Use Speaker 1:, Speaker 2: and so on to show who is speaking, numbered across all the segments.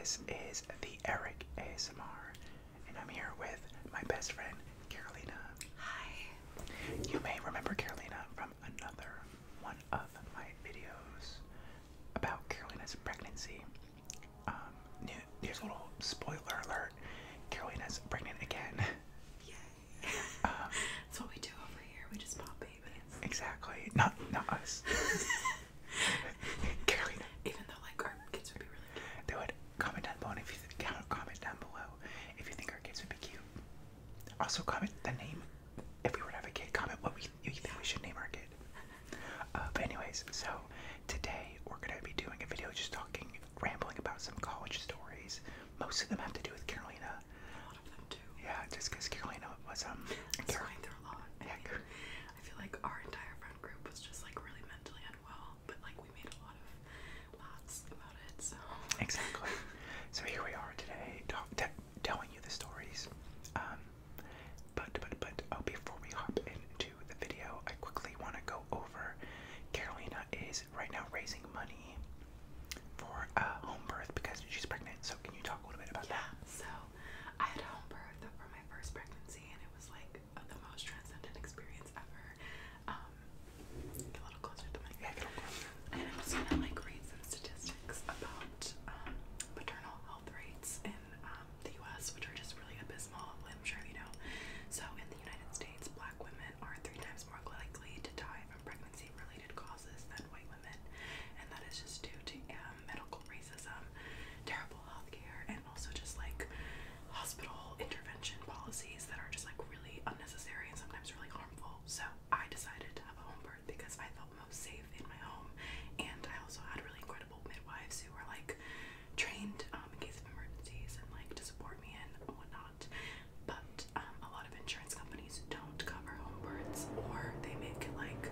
Speaker 1: This is the Eric ASMR, and I'm here with my best friend, Carolina.
Speaker 2: Hi.
Speaker 1: You may remember Carolina from another one of my videos about Carolina's pregnancy. Here's a little spoiler alert. Carolina's pregnant again.
Speaker 2: Yay. That's what we do over here. We just pop babies.
Speaker 1: Exactly. Not us. Carolina.
Speaker 2: Even though like our kids would be really cute.
Speaker 1: They would comment down below if you comment down below if you think our kids would be cute. Also comment the name. If we were to have a kid, comment what you think we should name our kid. But anyways, so today we're gonna be doing a video just talking, rambling about some college stories. Most of them have to do with Carolina.
Speaker 2: A lot of them do.
Speaker 1: Yeah, just because Carolina was
Speaker 2: going through a lot. I feel like our entire friend group was just like really mentally unwell, but like we made a lot of laughs about it. So
Speaker 1: exactly. So here we are today, telling you the stories. But before we hop into the video, I quickly want to go over. Carolina is right now raising money for a home birth because she's pregnant. So can you talk a little bit about that?
Speaker 2: So I had a home birth for my first pregnancy, and it was like the most transcendent experience ever. Get a little closer to the mic.
Speaker 1: Yeah, get a little closer.
Speaker 2: And I was gonna like read some statistics about maternal health rates in the U.S., which are just really abysmal. I'm sure you know. So in the United States, Black women are 3 times more likely to die from pregnancy-related causes than white women, and that is just due to medical racism, terrible healthcare, and also just like hospital intervention policies that are just like really unnecessary and sometimes really harmful. So I decided to have a home birth because I felt most safe in my home, and I also had really incredible midwives who were like trained in case of emergencies and like to support me and whatnot. But a lot of insurance companies don't cover home births, or they make it like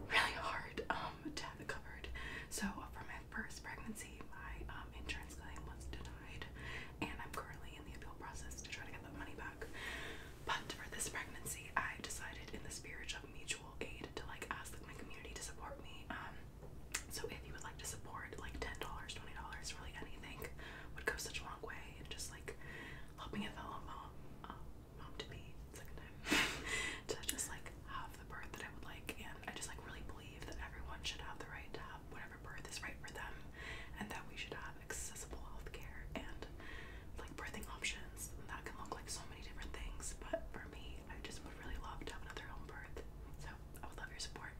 Speaker 2: really hard to have it covered. So for my first pregnancy, my insurance claim was denied, and I'm currently in the appeal process to try to get that money back. But for this pregnancy, I decided in the spirit of mutual aid to like ask my community to support me. So if you would like to support like $10, $20, really anything would go such a long way in just like helping a fellow mom to be second time to just like have the birth that I would like. And I just like really believe that everyone should have the right to have whatever birth is right for them, and that we should have accessible healthcare and like birthing options. And that can look like so many different things, but for me, I just would really love to have another home birth. So I would love your support.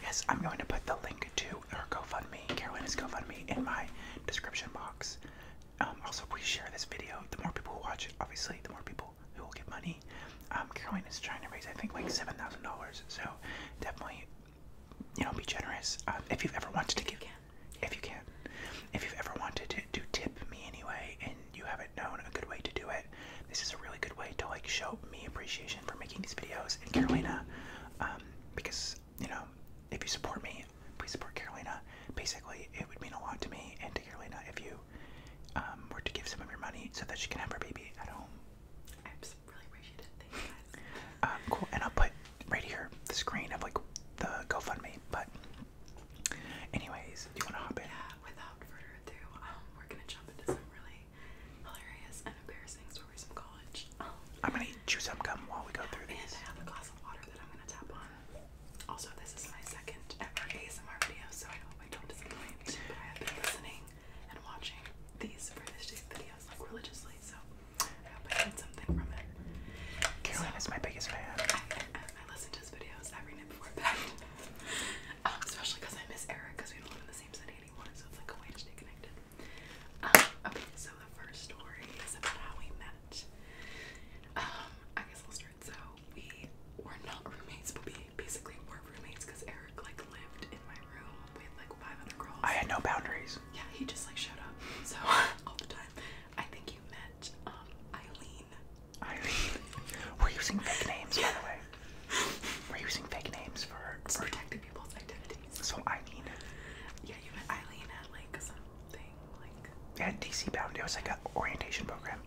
Speaker 1: Yes, I'm going to put the link to her GoFundMe, Carolina's GoFundMe, in my description box. Also, please share this video. The more people who watch it, obviously, the more people who will get money. Carolina's trying to raise, I think, like $7,000. So definitely, be generous. If you've ever wanted to give, if you've ever wanted to tip me anyway, and you haven't known a good way to do it, this is a really good way to like show me appreciation for making these videos and Carolina, because if you support me, please support Carolina. Basically, it would mean a lot to me and to Carolina if you were to give some of your money so that she can have her baby at home.
Speaker 2: I just really appreciate it. Thank you guys.
Speaker 1: Cool. And I'll put right here the screen of like the GoFundMe. But anyways, do you want to hop in?
Speaker 2: Yeah, without further ado, we're gonna jump into some really hilarious and embarrassing stories from college.
Speaker 1: I'm gonna chew some gum while we go through
Speaker 2: And
Speaker 1: these.
Speaker 2: I have a glass of water that I'm gonna tap on. Also, this is my second ever ASMR video, so I hope I don't disappoint. But I have been listening and watching these British videos like religiously, so I hope I learned something from it.
Speaker 1: Carolina's my biggest fan.
Speaker 2: I listen to his videos every night before bed. Especially because I miss Eric, because we don't live in the same city anymore, so it's like a way to stay connected. Okay, so the first story is about how we met. I guess I'll start. So we were not roommates, but we basically were roommates because Eric like lived in my room with like 5 other girls.
Speaker 1: I had no boundaries.
Speaker 2: Yeah, he just like showed up. So all the time. I think you met Eileen.
Speaker 1: We're using fake names, by the way. We're using fake names for
Speaker 2: Protecting people's identities.
Speaker 1: So Eileen.
Speaker 2: Yeah, you met Eileen at like something like.
Speaker 1: Yeah, DC Bound. It was like an orientation program.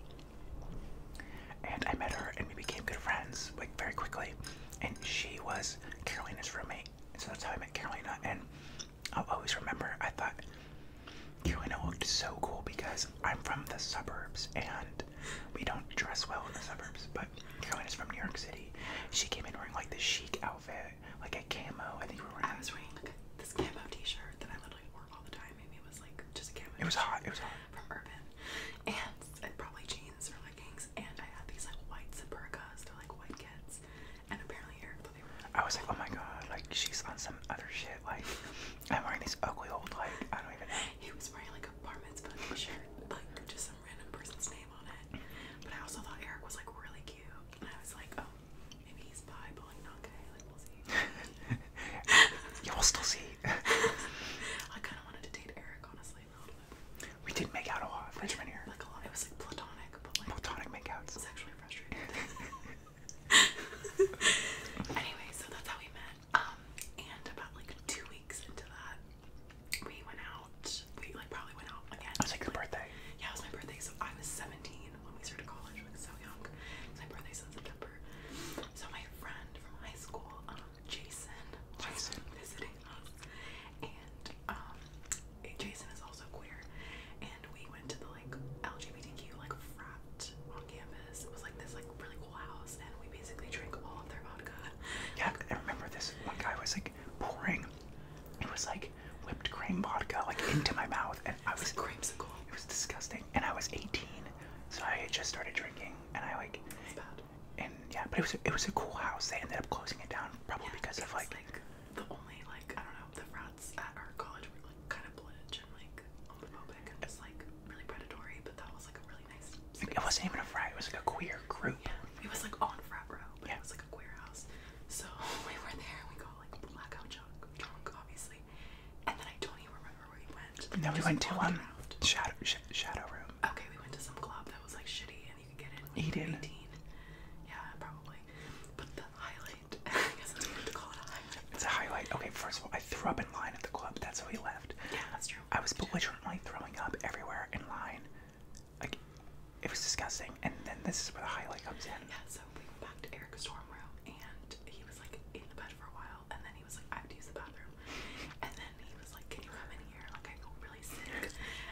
Speaker 1: And I met her and we became good friends like very quickly. And she was Carolina's roommate. So that's how I met Carolina. And I'll always remember, I thought Carolina Carolina looked so cool because I'm from the suburbs and we don't dress well in the suburbs, but Carolina's from New York City. She came in wearing like this chic outfit, like a camo. I think we were wearing.
Speaker 2: I was wearing like this camo t-shirt that I literally wore all the time. Maybe it was like just a camo.
Speaker 1: It was hot. It was hot.
Speaker 2: From Urban, and probably jeans or leggings. And I had these like white Supergas. They're like white kids. And apparently Eric thought they were.
Speaker 1: I was like, oh my god, like she's on some other shit. Like I'm wearing these ugly old like I don't even know.
Speaker 2: He was wearing like a bar mitzvah t-shirt, like just some random person's name on it. But I also thought Eric was like really cute, and I was like, oh, maybe he's bi, but like not gay. Like we'll see.
Speaker 1: You will still see.
Speaker 2: I kind of wanted to date Eric, honestly, a little bit.
Speaker 1: We did make out a lot freshman year.
Speaker 2: Like a lot. It was like platonic, but like
Speaker 1: Platonic makeouts.
Speaker 2: sexually frustrated. Anyway, so that's how we met. And about like 2 weeks into that, we went out. We like probably went out again.
Speaker 1: It was like your birthday.
Speaker 2: Yeah, it was my birthday. So I was 17 when we started college. Like so young. My birthday's in September. So my friend from high school, Jason, was visiting us, and Jason is also queer, and we went to the like LGBTQ like frat on campus. It was like this like really cool house, and we basically drank all of their vodka.
Speaker 1: Yeah, I remember this one guy was like pouring. It was like whipped cream vodka like into my mouth, and I was
Speaker 2: Creamsicle.
Speaker 1: It was disgusting, and I was 18, so I had just started drinking, and I like.
Speaker 2: It's bad.
Speaker 1: And yeah, but it was a cool house. They ended up closing it down probably because of like
Speaker 2: the only like I don't know, the frats at our college were like kind of blitch and like homophobic and just like really predatory, but that was like a really nice space.
Speaker 1: it wasn't even a frat. It was like a queer group.
Speaker 2: Yeah, it was like on frat row, but
Speaker 1: Yeah.
Speaker 2: it was like a queer house. So we were there and we got like blackout drunk obviously, and then I don't even remember where we went.
Speaker 1: No, we
Speaker 2: Just
Speaker 1: went to
Speaker 2: walked around.
Speaker 1: shadow room.
Speaker 2: Okay, we went to some club that was like shitty and you could get in when
Speaker 1: Eden.
Speaker 2: you were 18. Yeah, probably. But the highlight, I guess that's what you have to call it a highlight.
Speaker 1: It's a highlight. Okay, first of all, I threw up in line at the club. That's how we left.
Speaker 2: Yeah, that's true.
Speaker 1: I was belligerently throwing up everywhere in line. Like, it was disgusting. And then this is where the highlight comes in.
Speaker 2: Yeah, so we went back to Eric's dorm room and he was like in the bed for a while and then he was like, I have to use the bathroom. And then he was like, can you come in here? Like I feel really sick.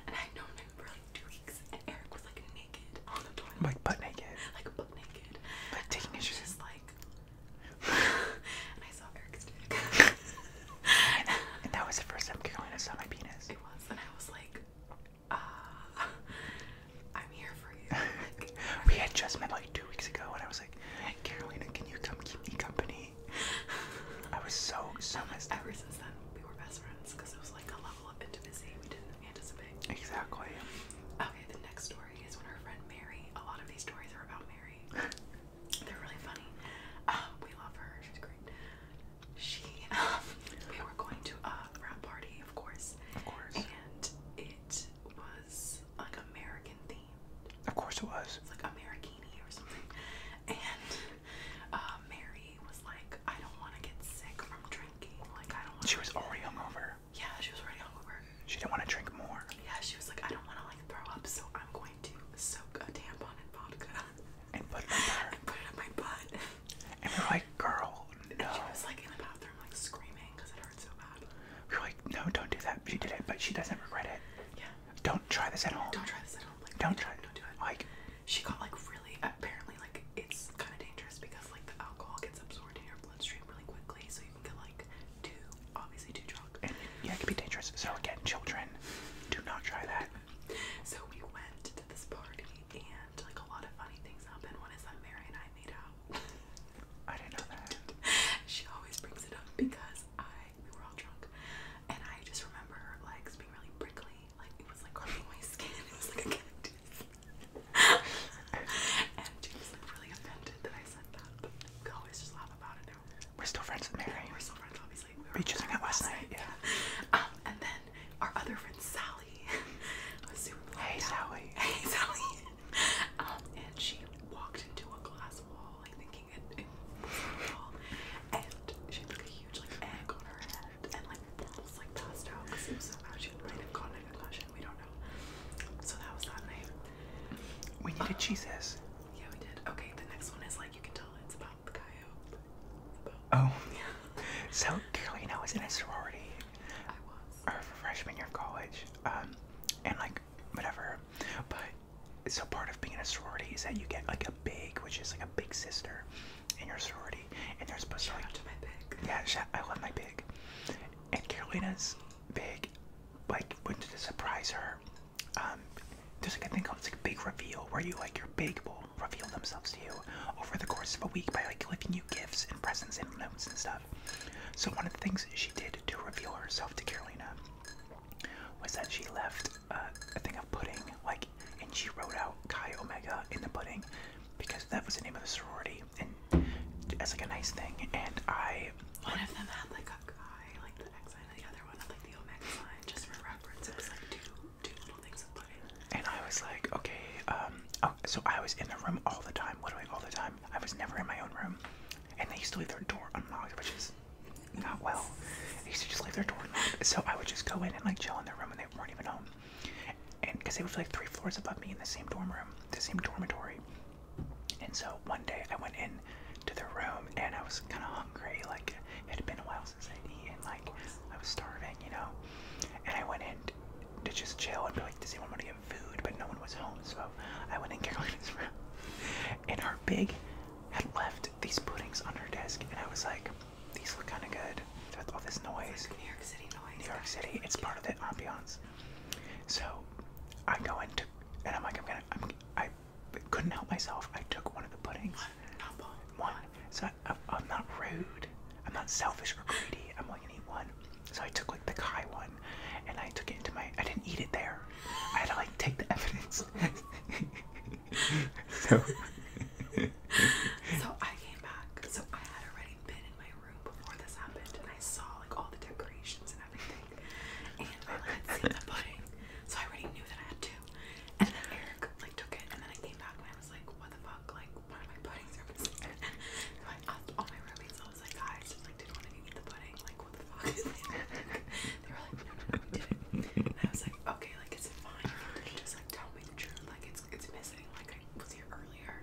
Speaker 2: And I'd known him for like 2 weeks and Eric was like naked on the toilet.
Speaker 1: Like, butt naked.
Speaker 2: Like butt naked.
Speaker 1: Like, taking his
Speaker 2: Just
Speaker 1: shit.
Speaker 2: like and I saw Eric's dick.
Speaker 1: And that was the first time Carolina saw my penis.
Speaker 2: It was, and I was like, I'm here for you. Like,
Speaker 1: We had just met like 2 weeks ago, and I was like, hey, Carolina, can you come keep me company? I was so messed up.
Speaker 2: ever since then, we were best friends because it was like a level of intimacy we didn't anticipate.
Speaker 1: Exactly.
Speaker 2: Okay, the next story is when her friend Mary. A lot of these stories are about Mary. They're really funny. We love her. She's great. We were going to a rap party, of course.
Speaker 1: Of course.
Speaker 2: And it was like American themed.
Speaker 1: Of course it was.
Speaker 2: It's like Americini or something. And Mary was like, I don't want to get sick from drinking. Like, I don't want
Speaker 1: She was already hungover.
Speaker 2: Yeah, she was already hungover.
Speaker 1: She didn't want to drink more.
Speaker 2: Yeah, she was like, I don't want to like throw up, so I'm going to soak a tampon in vodka
Speaker 1: And put it in her.
Speaker 2: and put it in my butt.
Speaker 1: And we were like, girl,
Speaker 2: And
Speaker 1: no.
Speaker 2: she was like in the bathroom, like screaming because it hurt so bad.
Speaker 1: We were like, no, don't do that. She did it, but she doesn't regret it.
Speaker 2: Yeah.
Speaker 1: Don't try this at home.
Speaker 2: Don't try this at home. Like,
Speaker 1: Don't try it.
Speaker 2: Don't do it.
Speaker 1: Like,
Speaker 2: She got like really, apparently like it's kind of dangerous because like the alcohol gets absorbed in your bloodstream really quickly, so you can get like obviously too drunk.
Speaker 1: and yeah, it could be dangerous. So again, children, do not try that.
Speaker 2: So we went to this party and like a lot of funny things happened. One is that Mary and I made out.
Speaker 1: I didn't know that.
Speaker 2: She always brings it up because we were all drunk, and I just remember her legs being really prickly, like it was like hurting my skin. It was like a cactus. And she was like really offended that I said that, but we always just laugh about it now.
Speaker 1: We're still friends with Mary.
Speaker 2: We're still friends, obviously.
Speaker 1: We just hung out last night, yeah.
Speaker 2: And then our other friend Sally was super blonde.
Speaker 1: Hey, Sally.
Speaker 2: Hey, Sally. And she walked into a glass wall, like thinking it was a wall, and she had like a huge like egg on her head, and like almost like passed out because it was so bad. She might have gotten a concussion. We don't know. So that was that night.
Speaker 1: We needed Jesus.
Speaker 2: Yeah, we did. Okay, the next one is like you can tell it's about the coyote.
Speaker 1: Oh. So Carolina was in a sorority
Speaker 2: I was.
Speaker 1: our freshman year of college. And so part of being in a sorority is that you get like a big, which is like a big sister in your sorority, and they're supposed to like.
Speaker 2: Shout out to my big.
Speaker 1: Yeah, I love my big. And Carolina's big, like, went to surprise her. There's like a thing called, it's like a big reveal where you like your big will reveal themselves to you over the course of a week by like giving you gifts and presents and notes and stuff. So one of the things she did to reveal herself to Carolina was that she left a thing of pudding, like, and she wrote out Chi Omega in the pudding because that was the name of the sorority, and as like a nice thing. And
Speaker 2: one of them had like a Chi, like the X sign, and the other one had like the Omega sign, just for reference. It was like two little things of pudding.
Speaker 1: And I was like, okay, so I was in the room all the time, literally all the time. I was never in my own room, and they used to leave their door unlocked, which is not well. They used to just leave their door unlocked, so I would just go in and like chill in their room when they weren't even home. And because they were like 3 floors above me in the same dorm room, the same dormitory. And so one day I went in to their room and I was kind of hungry, like it had been a while since I'd eaten, like I was starving, you know. And I went in to just chill and be like, does anyone want to get food? But no one was home, so I went in Carolina's room. And her big had left these puddings on her desk, and I was like, these look kind of good with all this noise.
Speaker 2: Like New York City noise.
Speaker 1: New York City, it's part of the ambiance. So I go into, and I'm like, I couldn't help myself. I took one of the puddings. One. So I'm not rude. I'm not selfish or greedy. I'm like, gonna eat one. So I took like the Kai one, and I took it into my. I didn't eat it there. I had to like take the evidence. So.
Speaker 2: So I came back. So I had already been in my room before this happened, and I saw like all the decorations and everything, and I like had seen the pudding, so I already knew that I had two. And then Eric like took it, and then I came back and I was like, what the fuck? Like, one of my puddings are missing. So I asked all my roommates. I was like, guys, like, did one of you eat the pudding? Like, what the fuck? They were like, no, we didn't. And I was like, okay, like, it's fine. You just like tell me the truth. Like, it's missing. Like, I was here earlier,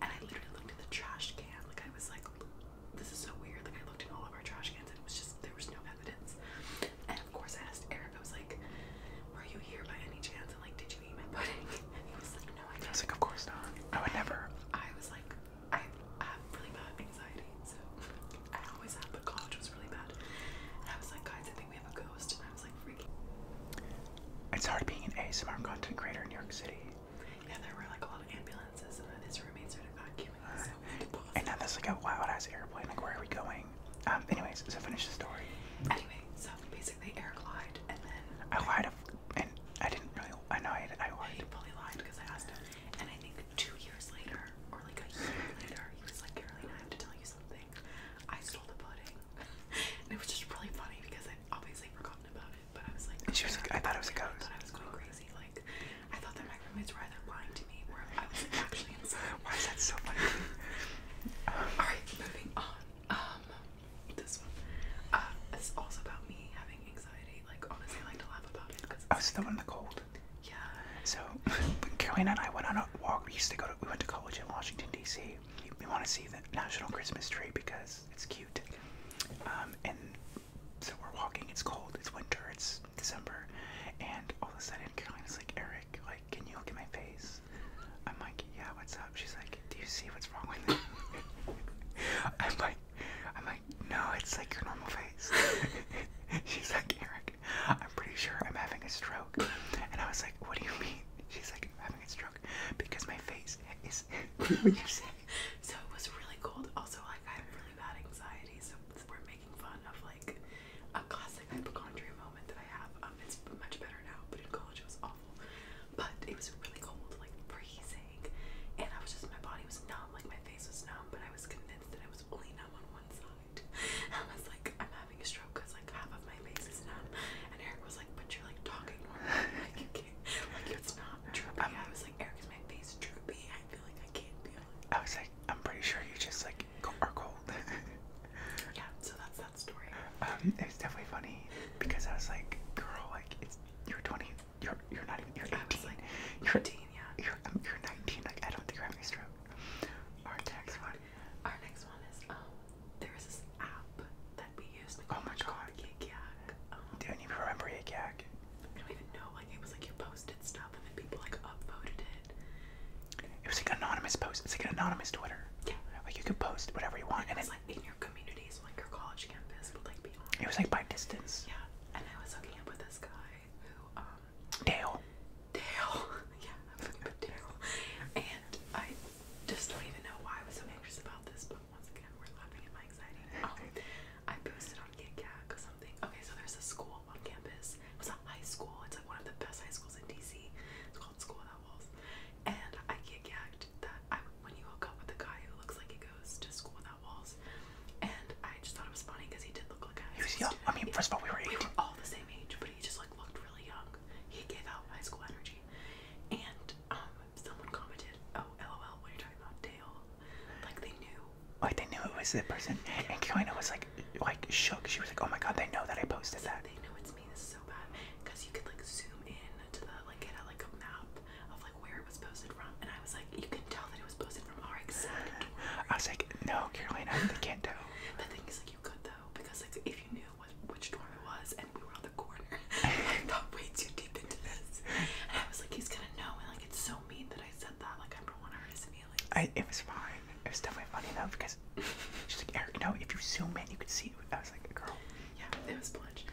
Speaker 2: and I literally looked at the trash can. Like, I was like, this is so weird. Like, I looked in all of our trash cans, and it was just there was no evidence. And of course, I asked Eric. I was like, were you here by any chance? And like, did you eat my pudding? And he was like, no, I didn't.
Speaker 1: I was like, of course not. I would never.
Speaker 2: I was like, I have really bad anxiety, so I always have, but college was really bad. And I was like, guys, I think we have a ghost. And I was like, freaking.
Speaker 1: It's hard being an ASMR content creator in New York City.
Speaker 2: Yeah, there were like a lot of ambulances, and then his roommates started vacuuming. So we had to pause.
Speaker 1: And now there's like a loud ass airplane. Like, where are we going? Anyways, so finish the story.
Speaker 2: Anyway, so basically Eric lied, and then
Speaker 1: I lied, and I didn't really. I know I lied.
Speaker 2: he fully lied because I asked him. And I think 2 years later, or like a year later, he was like, Carolina, I have to tell you something. I stole the pudding. And it was just really funny because I'd obviously forgotten about it, but I was like,
Speaker 1: And she was like, I thought it was a
Speaker 2: I
Speaker 1: ghost.
Speaker 2: thought I was going crazy. Like, I thought that my roommates were either lying to me or I was like actually insane.
Speaker 1: Why is that so funny?
Speaker 2: Alright, moving on. This one. It's also about me having anxiety. Like, honestly, I like to laugh about it because
Speaker 1: I was still in the cold.
Speaker 2: yeah.
Speaker 1: So when Carolina and I went on a walk. We went to college in Washington D.C. We want to see the National Christmas tree because it's cute. And so we're walking. It's cold. It's winter. It's December. And all of a sudden, Carolina's like, Eric, like, can you look at my face? I'm like, yeah, what's up? She's like, do you see what's wrong with me? I'm like, no, it's like your normal face. She's like, Eric, I'm pretty sure I'm having a stroke. And I was like, what do you mean? She's like, I'm having a stroke because my face is. What did you say?
Speaker 2: So it was really cold. Also, like, I have really bad anxiety, so we're making fun of like a classic hypochondria moment that I have. It's much better now, but in college it was awful. But it was really cold, like freezing, and I was just, my body was numb, like my face was numb, but I was convinced that I was only numb on one side. I was like, I'm having a stroke because like half of my face is numb, and Eric was like, but you're like talking normally, like you can't, like it's not droopy. I was like, Eric, is my face droopy? I feel like I can't feel it.
Speaker 1: I was anonymous post. It's like an anonymous Twitter.
Speaker 2: Yeah.
Speaker 1: Like you could post whatever you want,
Speaker 2: and it's like in your community, so like your college campus would like be on.
Speaker 1: It was like by distance.
Speaker 2: Yeah, and I was hooking up with this guy who,
Speaker 1: Dale.
Speaker 2: Yeah, I was hooking up with Dale, and I just don't even know why I was so anxious about this. But once again, we're laughing at my anxiety. I posted on GitGag or something. Okay, so there's a school on campus. It was a high school. It's like one of the best high schools in DC. It's called School Without Walls. And I GitGagged that when you hook up with a guy who looks like he goes to School Without Walls, and I just thought it was funny because he did look like a high school student.
Speaker 1: I mean, first of all, we were 18.
Speaker 2: We were all the same age, but he just like looked really young. He gave out high school energy. And someone commented, "Oh, LOL, what are you talking about, Dale?" Like they knew.
Speaker 1: Like they knew it was the person. And Carolina was like shook. She was like, "Oh my god, they know that I posted that."
Speaker 2: They know it's me. This is so bad because you could like zoom in to the like it had like a map of like where it was posted from, and I was like, you can tell that it was posted from our exact dorm.
Speaker 1: I was like, "No, Carolina, they can't tell."
Speaker 2: The thing is, like, you could though, because like if you knew which dorm it was, and we were on the corner, I thought way too deep into this, and I was like, he's gonna know, and like it's so mean that I said that. Like I don't want to hurt his feelings.
Speaker 1: It was fine. It was definitely funny though because she's like, "Eric, no, if you zoom in, you could see." I was like, "Girl."
Speaker 2: Yeah, it was Blanche.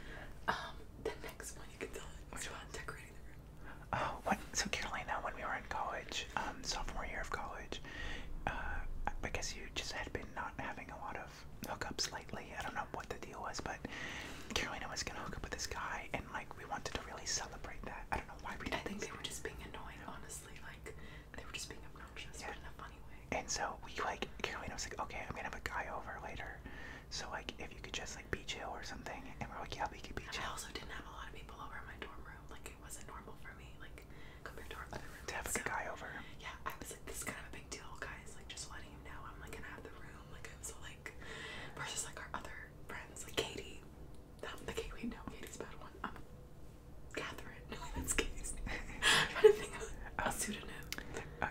Speaker 2: The next one you could tell it was about decorating the room.
Speaker 1: Oh, what? So Carolina, when we were in college, sophomore year of college, I guess you just had been not having a lot of hookups lately. I don't know what the deal was, but Carolina was gonna hook up with this guy, and like we wanted to really celebrate that. I don't know why we did.
Speaker 2: I think they were just being annoying, honestly. Like they were just being obnoxious, but in a funny way.
Speaker 1: And so we like Carolina was like, "Okay, I'm gonna have a guy over later, so like if you could just like be chill or something." And we're like, "Yeah, we could be chill."
Speaker 2: I also didn't have a lot of people over in my dorm room. Like it wasn't normal for me, like compared to our other rooms.
Speaker 1: To have a guy over.
Speaker 2: Yeah, I was like, this is kind of a big deal, guys. Like just letting you know, I'm like gonna have the room. Like I was like, versus like our other friends, like Katie. Katie's a bad one. Catherine. No, that's Katie's name. I'm trying to think of a pseudonym.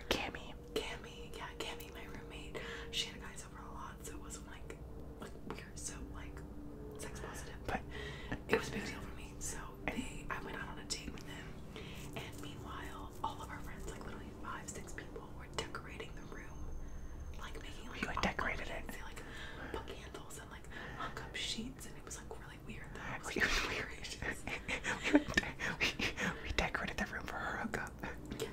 Speaker 1: Cammy.
Speaker 2: Yeah, Cammy, my roommate. She had guys over a lot, so it wasn't like weird, so like sex positive. But it was a big deal for me. So I went out on a date with them, and meanwhile, all of our friends, like literally 5-6 people, were decorating the room, like making like.
Speaker 1: You like decorated it.
Speaker 2: They like put candles and like hung up sheets, and it was like really weird. Though.
Speaker 1: It was weird. We decorated the room for her hookup.
Speaker 2: Yeah,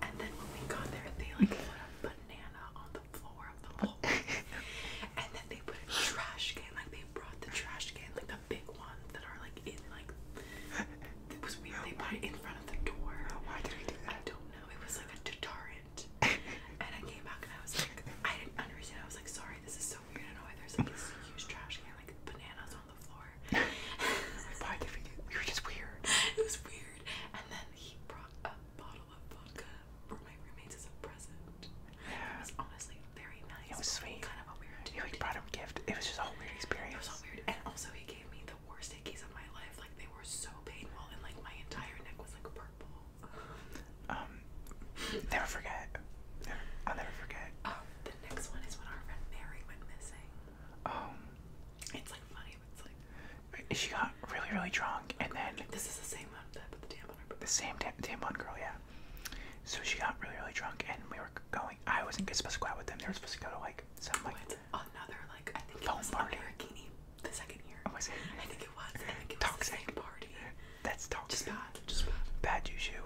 Speaker 2: and then when we got there, they like put a banana on the floor of the hall, and then they put a trash can. Like they brought the trash can, like the big ones that are like in like. It was weird. They put it in front of the door.
Speaker 1: Why did we do that?
Speaker 2: I don't know. It was like a deterrent. And I came back and I was like, I didn't understand. I was like, sorry, this is so weird. I don't know why there's like this huge trash can, like bananas on the floor.
Speaker 1: Why did we do? We were just weird.
Speaker 2: It was weird. And then he brought a bottle of vodka for my roommates as a present.
Speaker 1: Yeah.
Speaker 2: It was honestly very nice.
Speaker 1: It was sweet.
Speaker 2: Kind of a weird dude.
Speaker 1: He like brought him a gift. It was just a whole weird experience.
Speaker 2: It was all weird. And also he gave me the worst hickeys of my life. Like they were so painful, and like my entire neck was like purple.
Speaker 1: Never forget. I'll never forget.
Speaker 2: The next one is when our friend Mary went missing. It's like funny, but it's like
Speaker 1: She got really, really drunk, and then
Speaker 2: this is the same one that put the tampon on her.
Speaker 1: the same tampon girl, yeah. So she got really, really drunk, and we were going. I wasn't supposed to go out with them. They were supposed to go to like some like
Speaker 2: Another like I think it
Speaker 1: phone
Speaker 2: was
Speaker 1: party.
Speaker 2: American the second year.
Speaker 1: Was it?
Speaker 2: I think it was. I think it was
Speaker 1: Toxic.
Speaker 2: the same party.
Speaker 1: That's toxic.
Speaker 2: Just bad.
Speaker 1: Bad juju.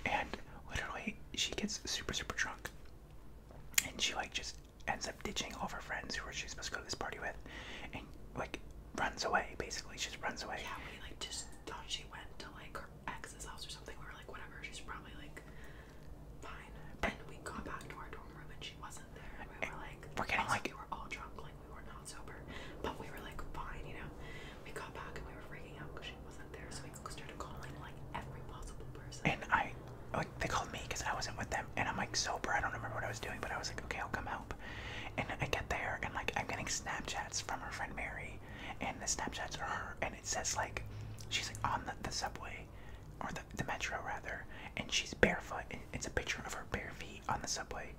Speaker 1: And literally, she gets super, super drunk, and she like just ends up ditching all of her friends who she was supposed to go to this party with, and like runs away. Basically, she just runs away.
Speaker 2: Yeah, we like just thought she went to like her ex's house or something. We were like, whatever, she's probably like fine. And we got back to our dorm room and she wasn't there. And we were like,
Speaker 1: we're getting like
Speaker 2: we were all drunk, like we were not sober, but we were like fine, you know. We got back and we were freaking out because she wasn't there, so we started calling like every possible person.
Speaker 1: And they called me because I wasn't with them, and I'm like sober. I don't remember what I was doing, but I was like, okay, I'll come help. And I get there, and like I'm getting Snapchats from her friend Mary, and the Snapchats are her, and it says like she's like on the subway, or the metro rather, and she's barefoot. And it's a picture of her bare feet on the subway,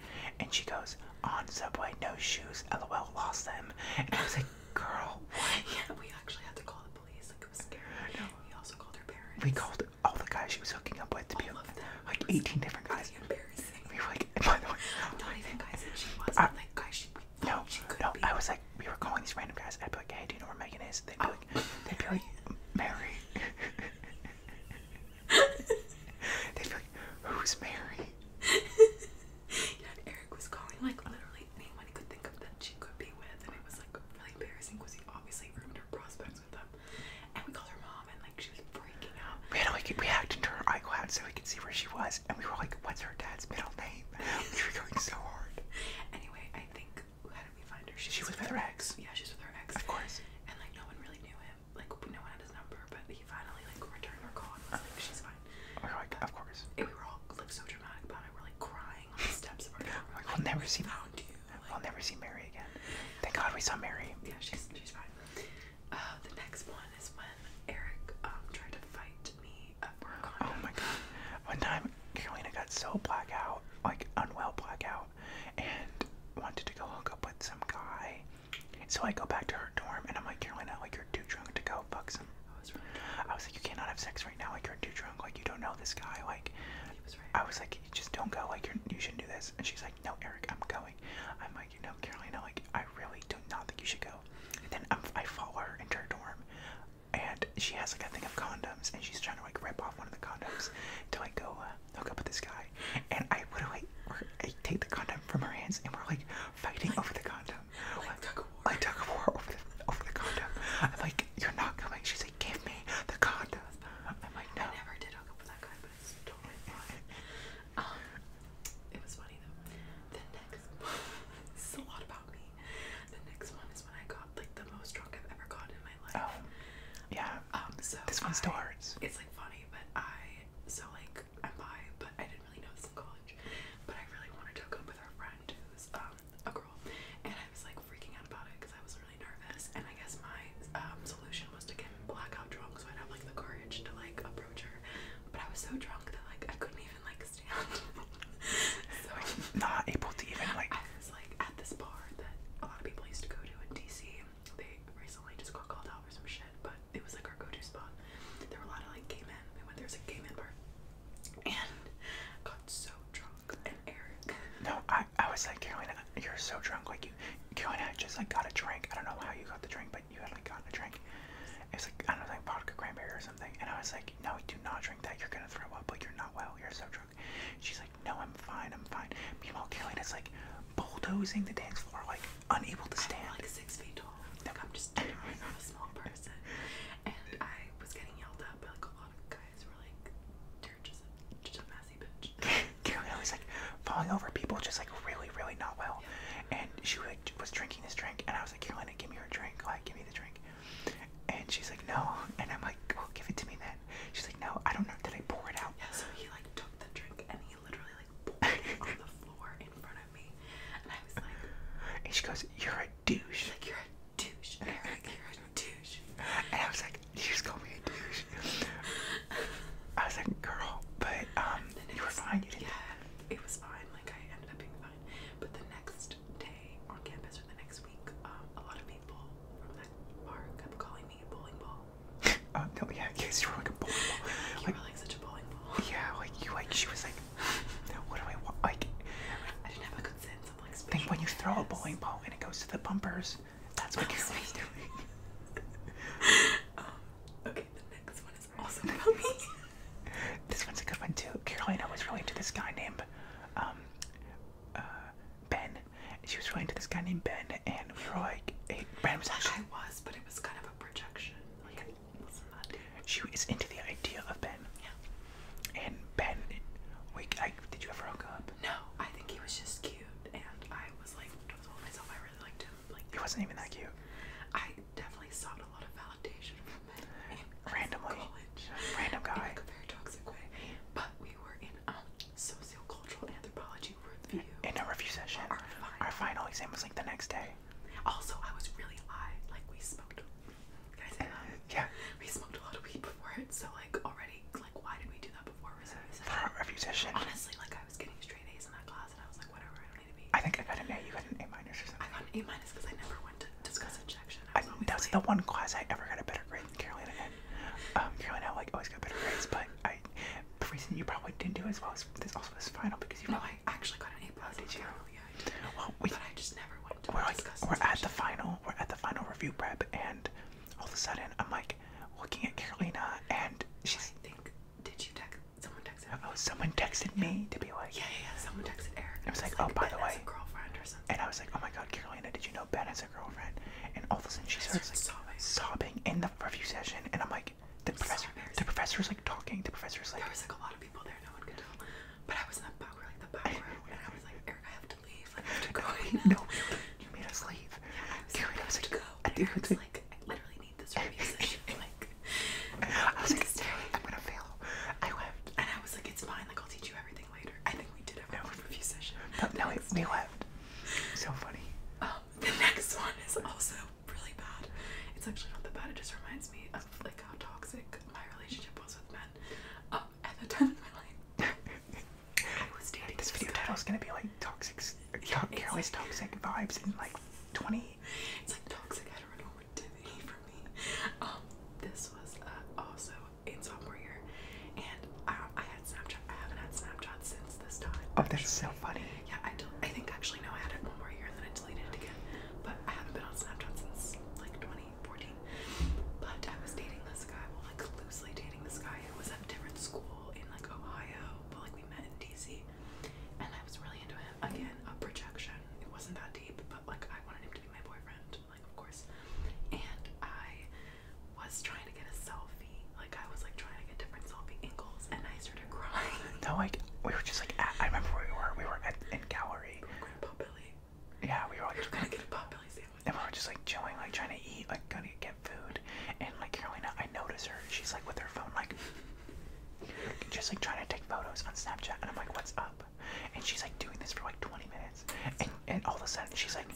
Speaker 1: and she goes, "On subway, no shoes. LOL, lost them." And I was like, girl, what?
Speaker 2: Yeah, we actually had to call the police. Like it was scary.
Speaker 1: No.
Speaker 2: We also called her parents.
Speaker 1: We called all the guys she was hooking up with to be
Speaker 2: all of them.
Speaker 1: like 18 different guys.
Speaker 2: Embarrassing.
Speaker 1: We were like, by the way,
Speaker 2: Not even guys
Speaker 1: was, and we were like, what's her dad's middle name? We were going so hard.
Speaker 2: Anyway, I think, how did we find her?
Speaker 1: She was with her ex.
Speaker 2: Yeah, she's with her ex.
Speaker 1: Of course.
Speaker 2: And like no one really knew him. Like no one had his number, but he finally like returned our call and was like, she's fine.
Speaker 1: We were like, of course.
Speaker 2: And we were all like so dramatic about it. We're like crying on the steps of our dorm.
Speaker 1: Like, we'll never see
Speaker 2: We'll
Speaker 1: never see Mary again. Thank God we saw Mary.
Speaker 2: Yeah, she's fine. The next one is when Eric tried to fight me for a condom.
Speaker 1: Oh my God. One time, Carolina got so blackout, like unwell blackout, and wanted to go hook up with some guy. So I go back to her dorm, and I'm like, Carolina, like you're too drunk to go fuck some. I was like, you cannot have sex right now. Like you're too drunk. Like you don't know this guy. Like
Speaker 2: He was right.
Speaker 1: I was like, just don't go. Like you shouldn't do this. And she's like, no, Eric, I'm going. I'm like, you know, Carolina, like I really do not think you should go. And then I follow her into her dorm, and she has like a thing of condoms, and she's trying to like rip off one of the condoms to like go hook up with this guy. And I literally, I take the condom from her hands, and we're like fighting over the condom,
Speaker 2: Like tug of war.
Speaker 1: like tug of war over the condom. I'm like, you're not coming. She's like, give me the condom. I'm like, no.
Speaker 2: I never did hook up with that guy, but it's totally fine. It was funny though. The next one, this is a lot about me. The next one is when I got like the most drunk I've ever gotten in my life.
Speaker 1: Yeah.
Speaker 2: So
Speaker 1: This one still hurts.
Speaker 2: It's like funny, but like I'm bi, but I didn't really know this in college. But I really wanted to hook up with her friend who's a girl, and I was like freaking out about it because I was really nervous. And I guess my solution was to get blackout drunk, so I'd have like the courage to like approach her. But I was so drunk that like I couldn't even like stand. So
Speaker 1: Not able to even like.
Speaker 2: I was like at this bar that a lot of people used to go to in DC. They recently just got called out for some shit, but it was like our go-to spot. There were a lot of like gay men. We went there was a gay man bar, and got so drunk. And Eric.
Speaker 1: No, I was like, Carolina, you're so drunk. Like Carolina had just like got a drink. I don't know how you got the drink, but you had like gotten a drink. It was like, I don't know, like vodka cranberry or something. And I was like, no, do not drink that. You're gonna throw up. Like you're not well. You're so drunk. She's like, no, I'm fine. I'm fine. Meanwhile, Carolina's like bulldozing the dance floor, like unable to stand.
Speaker 2: I'm like 6 feet tall. Like I'm just not a small person. And I was getting yelled at by like a lot of guys who were like, you're just a messy bitch.
Speaker 1: Carolina was like falling over people, just like really, really not well. And she like was drinking this drink, and I was like, Carolina, give me your drink. Like, give me the drink. And she's like, no. And I'm like, well, give it to me then. She's like, no, I don't know. Did I pour it out?
Speaker 2: Yeah, so he like took the drink and he literally like poured it on the floor in front of me. And I was like,
Speaker 1: And she goes, you're a douche.
Speaker 2: she's like, you're a douche, Eric, you're a douche.
Speaker 1: And I was like, you just called me a douche. I was like, girl, but you were fine. You didn't.
Speaker 2: Yeah, it was fine. Like I ended up being fine. But the next day on campus or the next week, a lot of people from that bar kept calling me a bowling ball.
Speaker 1: No, yeah, because you were like a bowling ball.
Speaker 2: You were like such a bowling ball.
Speaker 1: Yeah, like you, like she was like, what do I want? Like,
Speaker 2: I didn't have a good sense of like
Speaker 1: think when you throw a
Speaker 2: spatial
Speaker 1: bowling ball and it goes to the bumpers, that's what Carolina's doing.
Speaker 2: Okay, the next one is also about me.
Speaker 1: This one's a good one too. Carolina was really into this guy named Ben. She was really into this guy named Ben, and we were like, a random session.
Speaker 2: I was, but it was kind of a projection. Like I wasn't that dude.
Speaker 1: She is into the idea of Ben.
Speaker 2: Yeah.
Speaker 1: And Ben, did you ever hook up?
Speaker 2: No, I think he was just cute, and I was like, told myself I really liked him. Like
Speaker 1: He wasn't even that cute.
Speaker 2: I definitely sought a lot of validation from men in
Speaker 1: Randomly.
Speaker 2: college.
Speaker 1: Random
Speaker 2: In
Speaker 1: guy.
Speaker 2: like a very toxic way. But we were in sociocultural anthropology review.
Speaker 1: In a review session. Our final exam was like the next day.
Speaker 2: Also, I was really high. Like we smoked. Can I say that?
Speaker 1: Yeah.
Speaker 2: We smoked a lot of weed before it, so like already, like why did we do that before review session?
Speaker 1: For our review session.
Speaker 2: Honestly, like I was getting straight A's in that class, and I was like, whatever, I don't need to be.
Speaker 1: I think I got an A. You got an A minus or something.
Speaker 2: I got an A minus because I never went to discuss objection.
Speaker 1: That's the one class I ever got a better grade than Carolina in. Carolina like always got better grades, but the reason you probably didn't do as well as this also was final because you
Speaker 2: No,
Speaker 1: probably.
Speaker 2: I actually got an A plus.
Speaker 1: Did you?
Speaker 2: Yeah, I did.
Speaker 1: Well,
Speaker 2: But I just never went to
Speaker 1: we're like
Speaker 2: discuss
Speaker 1: we're at the
Speaker 2: objection.
Speaker 1: final review prep, and all of a sudden I'm like looking at Carolina, and she's.
Speaker 2: I think someone texted me?
Speaker 1: Oh, someone texted me to be like.
Speaker 2: Yeah. Someone texted Eric.
Speaker 1: It was like, oh, by the
Speaker 2: Ben
Speaker 1: way.
Speaker 2: has a girlfriend or something.
Speaker 1: And I was like, oh my god, Carolina, did you know Ben has a girlfriend? And all of a sudden she starts like sobbing in the review session, and I'm like, the professor's like talking. The professor's like.
Speaker 2: There was like a lot of people there. No one could tell. I was like, I literally need this review session. Like,
Speaker 1: I was like, I'm gonna fail. I left.
Speaker 2: And I was like, it's fine. Like, I'll teach you everything later. I think we did have a review session.
Speaker 1: But no, we left. So funny.
Speaker 2: The next one is also really bad. It's actually not that bad. It just reminds me of like how toxic my relationship was with men. At the time in my life, I was dating
Speaker 1: this video title is gonna be like toxic. Carolyn's toxic vibes in like 20.
Speaker 2: It's like toxic heteronormativity for me. This was also in sophomore year, and I had Snapchat. I haven't had Snapchat since this time.
Speaker 1: Oh, that's so funny.
Speaker 2: Yeah, I think actually no, I had it one more year and then I deleted it again. But I haven't been on Snapchat since like 2014. But I was dating this guy, well, like loosely dating this guy who was at a different school in like Ohio, but like we met in DC, and I was really into him. Again, a projection. It wasn't that deep, but like I wanted him to be my boyfriend, like of course. And I was trying to get a selfie. Like I was like trying to get different selfie angles, and I started crying.
Speaker 1: No, like we were just like I remember where we were at in gallery.
Speaker 2: We were going to Potbelly.
Speaker 1: Yeah, we were like
Speaker 2: Gonna get a Potbelly sandwich.
Speaker 1: and we were just like chilling, like trying to eat, like gonna get food. And like Carolina, I notice her. She's like with her phone, like just like trying to take photos on Snapchat. And I'm like, what's up? And she's like doing this for like 20 minutes. And all of a sudden she's like,